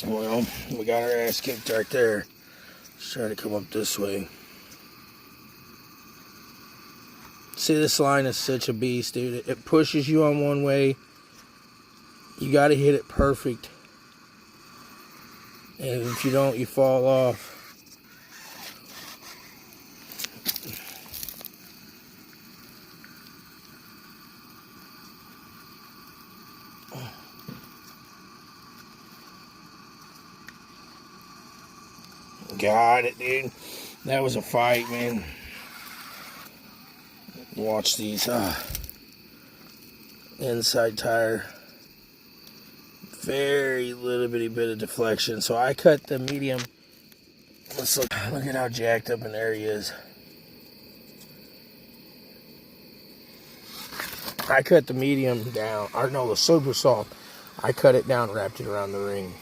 Well, we got our ass kicked right there. Let's try to come up this way. See, this line is such a beast, dude. It pushes you on one way. You got to hit it perfect. And if you don't, you fall off. Got it, dude. That was a fight, man. Watch these. Inside tire. Very little bitty bit of deflection. So I cut the medium. Let's look at how jacked up in there he is. I cut the medium down. Or no, the super soft. I cut it down, wrapped it around the ring.